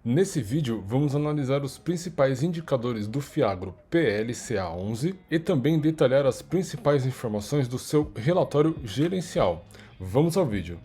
Nesse vídeo, vamos analisar os principais indicadores do Fiagro PLCA11 e também detalhar as principais informações do seu relatório gerencial. Vamos ao vídeo.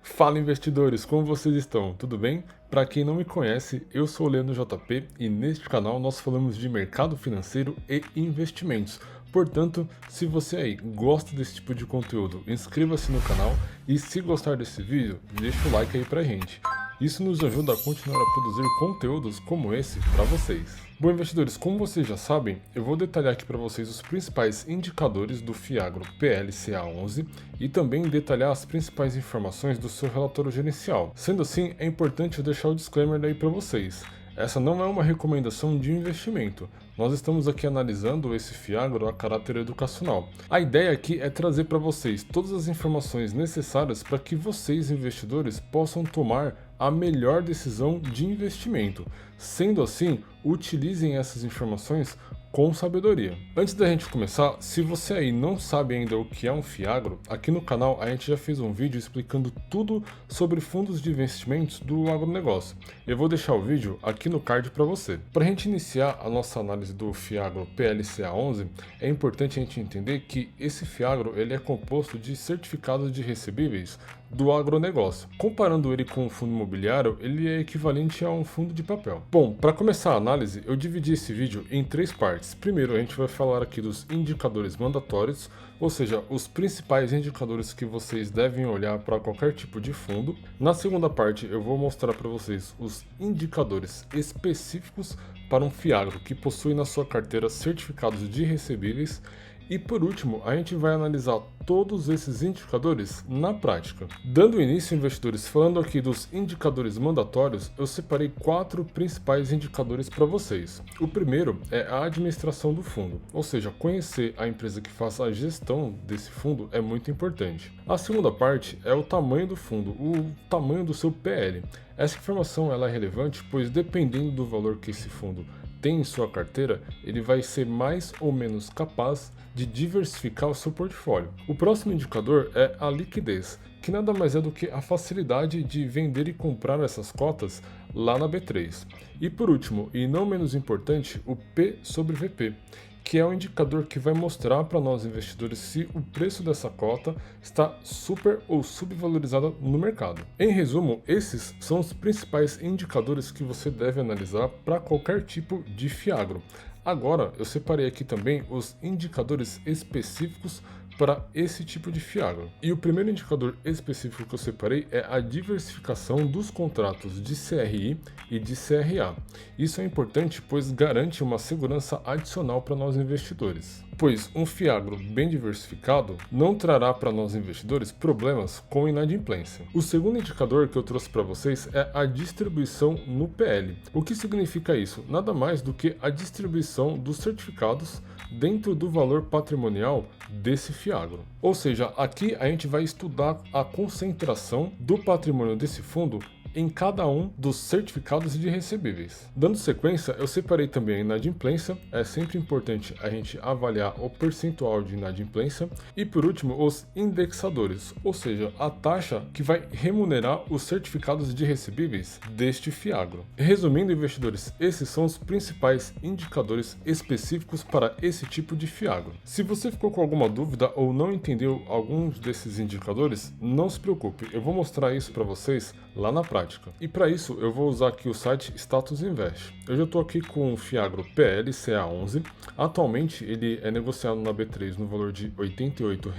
Fala investidores, como vocês estão? Tudo bem? Para quem não me conhece, eu sou o Leandro JP e neste canal nós falamos de mercado financeiro e investimentos. Portanto, se você aí gosta desse tipo de conteúdo, inscreva-se no canal e se gostar desse vídeo, deixa o like aí pra gente. Isso nos ajuda a continuar a produzir conteúdos como esse para vocês. Bom, investidores, como vocês já sabem, eu vou detalhar aqui para vocês os principais indicadores do Fiagro PLCA11 e também detalhar as principais informações do seu relatório gerencial. Sendo assim, é importante eu deixar o disclaimer aí para vocês. Essa não é uma recomendação de investimento. Nós estamos aqui analisando esse Fiagro a caráter educacional. A ideia aqui é trazer para vocês todas as informações necessárias para que vocês, investidores, possam tomar a melhor decisão de investimento. Sendo assim, utilizem essas informações com sabedoria. Antes da gente começar, se você aí não sabe ainda o que é um Fiagro, aqui no canal a gente já fez um vídeo explicando tudo sobre fundos de investimentos do agronegócio. Eu vou deixar o vídeo aqui no card para você. Para a gente iniciar a nossa análise do Fiagro PLCA11, é importante a gente entender que esse Fiagro ele é composto de certificados de recebíveis do agronegócio. Comparando ele com o fundo imobiliário, ele é equivalente a um fundo de papel. Bom, para começar a análise, eu dividi esse vídeo em três partes. Primeiro, a gente vai falar aqui dos indicadores mandatórios, ou seja, os principais indicadores que vocês devem olhar para qualquer tipo de fundo. Na segunda parte, eu vou mostrar para vocês os indicadores específicos para um Fiagro que possui na sua carteira certificados de recebíveis. E por último, a gente vai analisar todos esses indicadores na prática. Dando início, investidores, falando aqui dos indicadores mandatórios, eu separei 4 principais indicadores para vocês. O primeiro é a administração do fundo, ou seja, conhecer a empresa que faz a gestão desse fundo é muito importante. A segunda parte é o tamanho do fundo, o tamanho do seu PL. Essa informação ela é relevante, pois dependendo do valor que esse fundo tem em sua carteira, ele vai ser mais ou menos capaz de diversificar o seu portfólio. O próximo indicador é a liquidez, que nada mais é do que a facilidade de vender e comprar essas cotas lá na B3. E por último, e não menos importante, o P sobre VP, que é o indicador que vai mostrar para nós investidores se o preço dessa cota está super ou subvalorizado no mercado. Em resumo, esses são os principais indicadores que você deve analisar para qualquer tipo de Fiagro. Agora, eu separei aqui também os indicadores específicos para esse tipo de Fiagro. E o primeiro indicador específico que eu separei é a diversificação dos contratos de CRI e de CRA. Isso é importante, pois garante uma segurança adicional para nós investidores. Pois um Fiagro bem diversificado não trará para nós investidores problemas com inadimplência. O segundo indicador que eu trouxe para vocês é a distribuição no PL. O que significa isso? Nada mais do que a distribuição dos certificados dentro do valor patrimonial desse Fiagro. Ou seja, aqui a gente vai estudar a concentração do patrimônio desse fundo em cada um dos certificados de recebíveis. Dando sequência, eu separei também a inadimplência, é sempre importante a gente avaliar o percentual de inadimplência, e por último os indexadores, ou seja, a taxa que vai remunerar os certificados de recebíveis deste Fiagro. Resumindo, investidores, esses são os principais indicadores específicos para esse tipo de Fiagro. Se você ficou com alguma dúvida ou não entendeu alguns desses indicadores, não se preocupe, eu vou mostrar isso para vocês lá na prática. E para isso eu vou usar aqui o site Status Invest. Eu já estou aqui com o Fiagro PLCA11. Atualmente ele é negociado na B3 no valor de R$ 88.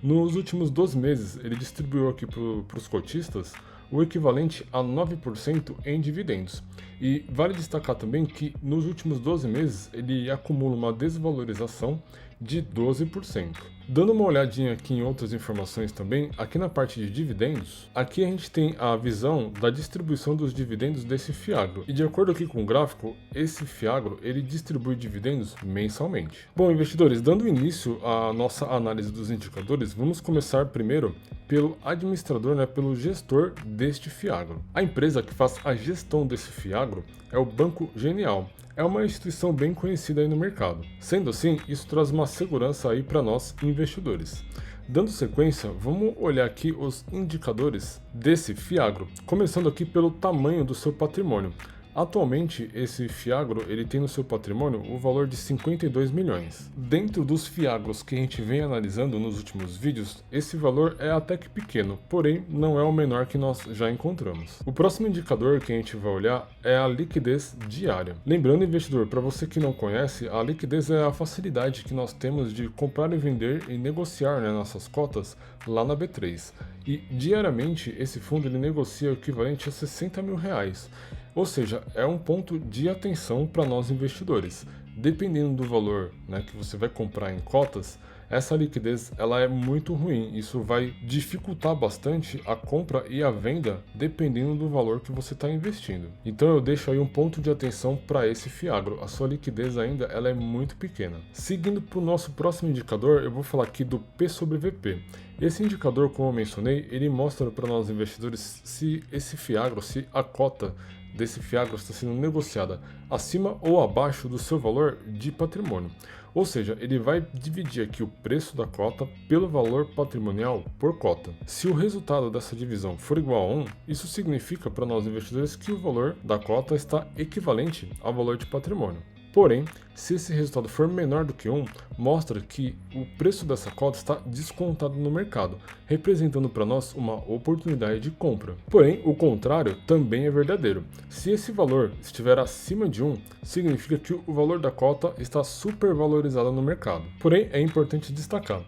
Nos últimos 12 meses ele distribuiu aqui para os cotistas o equivalente a 9% em dividendos. E vale destacar também que nos últimos 12 meses ele acumula uma desvalorização de 12%. Dando uma olhadinha aqui em outras informações também, aqui na parte de dividendos, aqui a gente tem a visão da distribuição dos dividendos desse Fiagro. E de acordo aqui com o gráfico, esse Fiagro ele distribui dividendos mensalmente. Bom, investidores, dando início à nossa análise dos indicadores, vamos começar primeiro pelo administrador, pelo gestor deste Fiagro. A empresa que faz a gestão desse Fiagro é o Banco Genial. É uma instituição bem conhecida aí no mercado. Sendo assim, isso traz uma segurança aí para nós investidores investidores. Dando sequência, vamos olhar aqui os indicadores desse Fiagro, começando aqui pelo tamanho do seu patrimônio. Atualmente, esse Fiagro ele tem no seu patrimônio o valor de 52 milhões. Dentro dos Fiagros que a gente vem analisando nos últimos vídeos, esse valor é até que pequeno, porém não é o menor que nós já encontramos. O próximo indicador que a gente vai olhar é a liquidez diária. Lembrando, investidor, para você que não conhece, a liquidez é a facilidade que nós temos de comprar e vender e negociar, né, nossas cotas lá na B3. E diariamente esse fundo ele negocia o equivalente a 60 mil reais. Ou seja, é um ponto de atenção para nós investidores. Dependendo do valor, né, que você vai comprar em cotas, essa liquidez ela é muito ruim. Isso vai dificultar bastante a compra e a venda dependendo do valor que você está investindo. Então eu deixo aí um ponto de atenção para esse Fiagro. A sua liquidez ainda ela é muito pequena. Seguindo para o nosso próximo indicador, eu vou falar aqui do P sobre VP. Esse indicador, como eu mencionei, ele mostra para nós investidores se esse Fiagro, se a cota desse Fiagro está sendo negociada acima ou abaixo do seu valor de patrimônio. Ou seja, ele vai dividir aqui o preço da cota pelo valor patrimonial por cota. Se o resultado dessa divisão for igual a 1, isso significa para nós investidores que o valor da cota está equivalente ao valor de patrimônio. Porém, se esse resultado for menor do que 1, mostra que o preço dessa cota está descontado no mercado, representando para nós uma oportunidade de compra. Porém, o contrário também é verdadeiro. Se esse valor estiver acima de 1, significa que o valor da cota está supervalorizado no mercado. Porém, é importante destacar: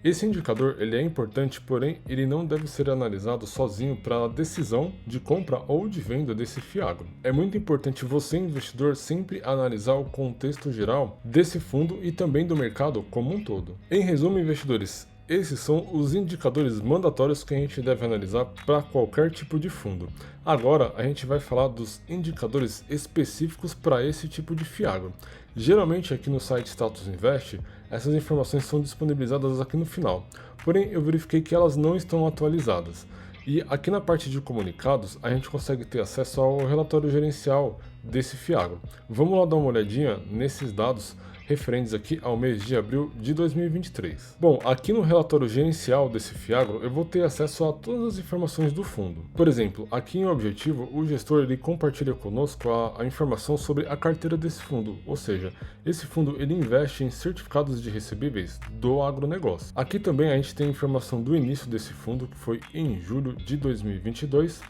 esse indicador ele é importante, porém ele não deve ser analisado sozinho para a decisão de compra ou de venda desse Fiagro. É muito importante você, investidor, sempre analisar o contexto geral desse fundo e também do mercado como um todo. Em resumo, investidores, esses são os indicadores mandatórios que a gente deve analisar para qualquer tipo de fundo. Agora a gente vai falar dos indicadores específicos para esse tipo de Fiagro. Geralmente aqui no site Status Invest, essas informações são disponibilizadas aqui no final, porém eu verifiquei que elas não estão atualizadas. E aqui na parte de comunicados, a gente consegue ter acesso ao relatório gerencial desse Fiagro. Vamos lá dar uma olhadinha nesses dados referentes aqui ao mês de abril de 2023. Bom, aqui no relatório gerencial desse Fiagro, eu vou ter acesso a todas as informações do fundo. Por exemplo, aqui em Objetivo, o gestor ele compartilha conosco a informação sobre a carteira desse fundo, ou seja, esse fundo ele investe em certificados de recebíveis do agronegócio. Aqui também a gente tem informação do início desse fundo, que foi em julho de 2022,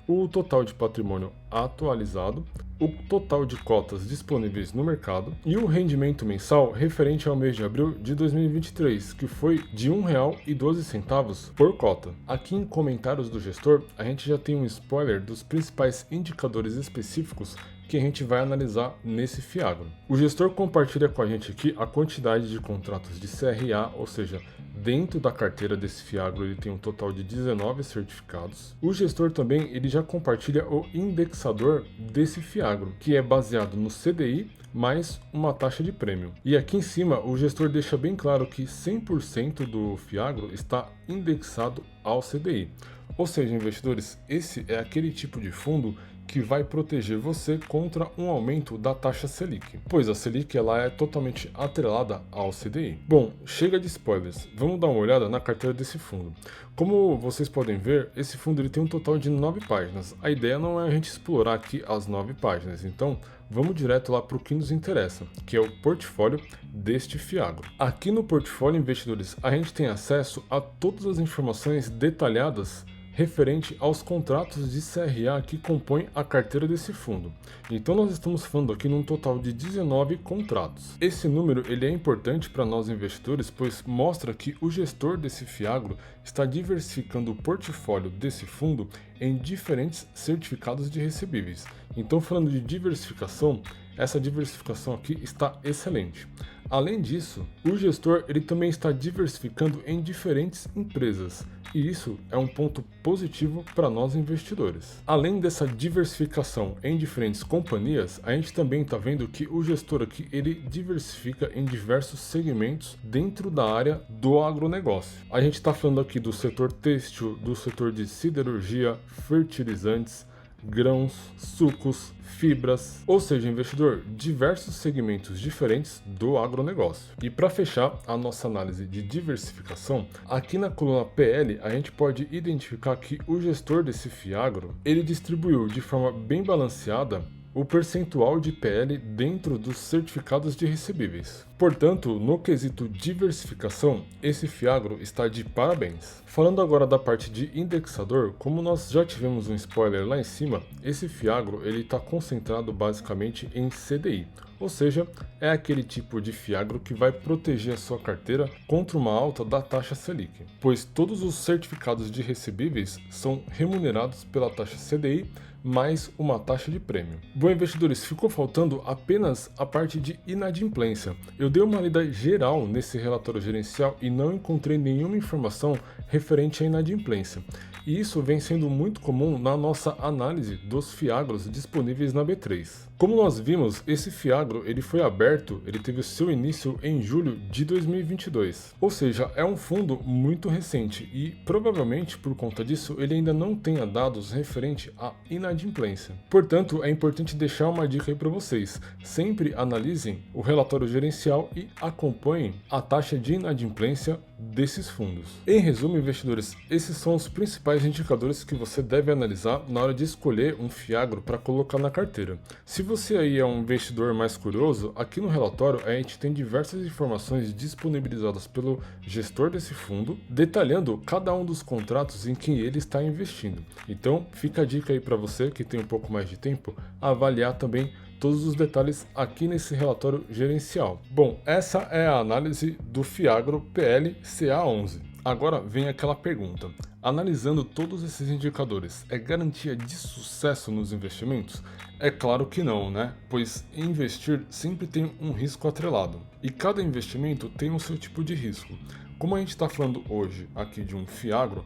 o total de patrimônio atualizado, o total de cotas disponíveis no mercado e o rendimento mensal referente ao mês de abril de 2023, que foi de R$ 1,12 por cota. Aqui em comentários do gestor, a gente já tem um spoiler dos principais indicadores específicos que a gente vai analisar nesse Fiagro. O gestor compartilha com a gente aqui a quantidade de contratos de CRA, ou seja, dentro da carteira desse Fiagro ele tem um total de 19 certificados. O gestor também ele já compartilha o indexador desse Fiagro, que é baseado no CDI mais uma taxa de prêmio. E aqui em cima o gestor deixa bem claro que 100% do Fiagro está indexado ao CDI. Ou seja, investidores, esse é aquele tipo de fundo que vai proteger você contra um aumento da taxa Selic, pois a Selic ela é totalmente atrelada ao CDI. Bom, chega de spoilers, vamos dar uma olhada na carteira desse fundo. Como vocês podem ver, esse fundo ele tem um total de 9 páginas. A ideia não é a gente explorar aqui as 9 páginas, então vamos direto lá para o que nos interessa, que é o portfólio deste Fiagro. Aqui no portfólio, investidores, a gente tem acesso a todas as informações detalhadas referente aos contratos de CRA que compõem a carteira desse fundo. Então nós estamos falando aqui num total de 19 contratos. Esse número ele é importante para nós investidores, pois mostra que o gestor desse Fiagro está diversificando o portfólio desse fundo em diferentes certificados de recebíveis. Então, falando de diversificação, essa diversificação aqui está excelente. Além disso, o gestor ele também está diversificando em diferentes empresas, e isso é um ponto positivo para nós investidores. Além dessa diversificação em diferentes companhias, a gente também está vendo que o gestor aqui ele diversifica em diversos segmentos dentro da área do agronegócio. A gente está falando aqui do setor têxtil, do setor de siderurgia, fertilizantes, grãos, sucos, fibras, ou seja, investidor, diversos segmentos diferentes do agronegócio. E para fechar a nossa análise de diversificação, aqui na coluna PL a gente pode identificar que o gestor desse Fiagro, ele distribuiu de forma bem balanceada o percentual de PL dentro dos certificados de recebíveis. Portanto, no quesito diversificação, esse Fiagro está de parabéns. Falando agora da parte de indexador, como nós já tivemos um spoiler lá em cima, esse Fiagro ele está concentrado basicamente em CDI. Ou seja, é aquele tipo de Fiagro que vai proteger a sua carteira contra uma alta da taxa Selic, pois todos os certificados de recebíveis são remunerados pela taxa CDI mais uma taxa de prêmio. Bom, investidores, ficou faltando apenas a parte de inadimplência. Eu dei uma lida geral nesse relatório gerencial e não encontrei nenhuma informação referente à inadimplência. E isso vem sendo muito comum na nossa análise dos Fiagros disponíveis na B3. Como nós vimos, esse Fiagro ele foi aberto, ele teve o seu início em julho de 2022. Ou seja, é um fundo muito recente e provavelmente por conta disso ele ainda não tenha dados referente à inadimplência. Portanto, é importante deixar uma dica aí para vocês. Sempre analisem o relatório gerencial e acompanhem a taxa de inadimplência desses fundos. Em resumo, investidores, esses são os principais indicadores que você deve analisar na hora de escolher um Fiagro para colocar na carteira. Se você aí é um investidor mais curioso, aqui no relatório a gente tem diversas informações disponibilizadas pelo gestor desse fundo, detalhando cada um dos contratos em que ele está investindo. Então, fica a dica aí para você que tem um pouco mais de tempo, avaliar também todos os detalhes aqui nesse relatório gerencial. Bom, essa é a análise do Fiagro PL CA11. Agora vem aquela pergunta: analisando todos esses indicadores, é garantia de sucesso nos investimentos? É claro que não, né? Pois investir sempre tem um risco atrelado. E cada investimento tem o seu tipo de risco. Como a gente está falando hoje aqui de um Fiagro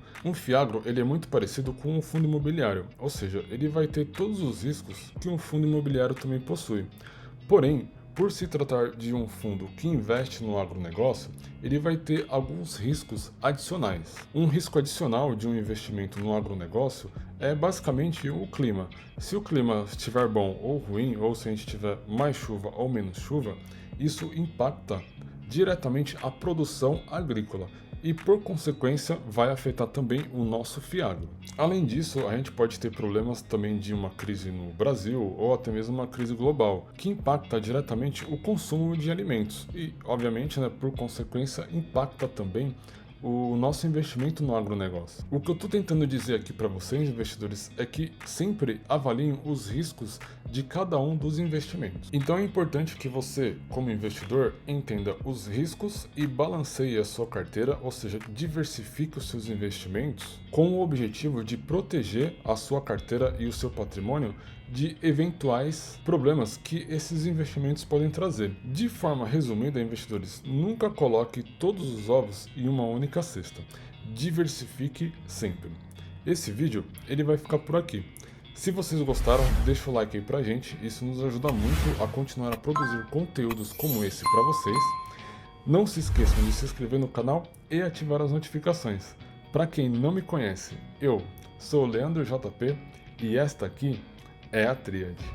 ele é muito parecido com um fundo imobiliário, ou seja, ele vai ter todos os riscos que um fundo imobiliário também possui. Porém, por se tratar de um fundo que investe no agronegócio, ele vai ter alguns riscos adicionais. Um risco adicional de um investimento no agronegócio é basicamente o clima. Se o clima estiver bom ou ruim, ou se a gente tiver mais chuva ou menos chuva, isso impacta diretamente a produção agrícola e, por consequência, vai afetar também o nosso Fiagro. Além disso, a gente pode ter problemas também de uma crise no Brasil ou até mesmo uma crise global, que impacta diretamente o consumo de alimentos e, obviamente, por consequência, impacta também o nosso investimento no agronegócio. O que eu estou tentando dizer aqui para vocês, investidores, é que sempre avaliem os riscos de cada um dos investimentos. Então é importante que você, como investidor, entenda os riscos e balanceie a sua carteira, ou seja, diversifique os seus investimentos com o objetivo de proteger a sua carteira e o seu patrimônio de eventuais problemas que esses investimentos podem trazer. De forma resumida, investidores, nunca coloque todos os ovos em uma única cesta. Diversifique sempre. Esse vídeo ele vai ficar por aqui. Se vocês gostaram, deixa o like aí pra gente, isso nos ajuda muito a continuar a produzir conteúdos como esse para vocês. Não se esqueçam de se inscrever no canal e ativar as notificações. Para quem não me conhece, eu sou o Leandro JP e esta aqui é a Tríade.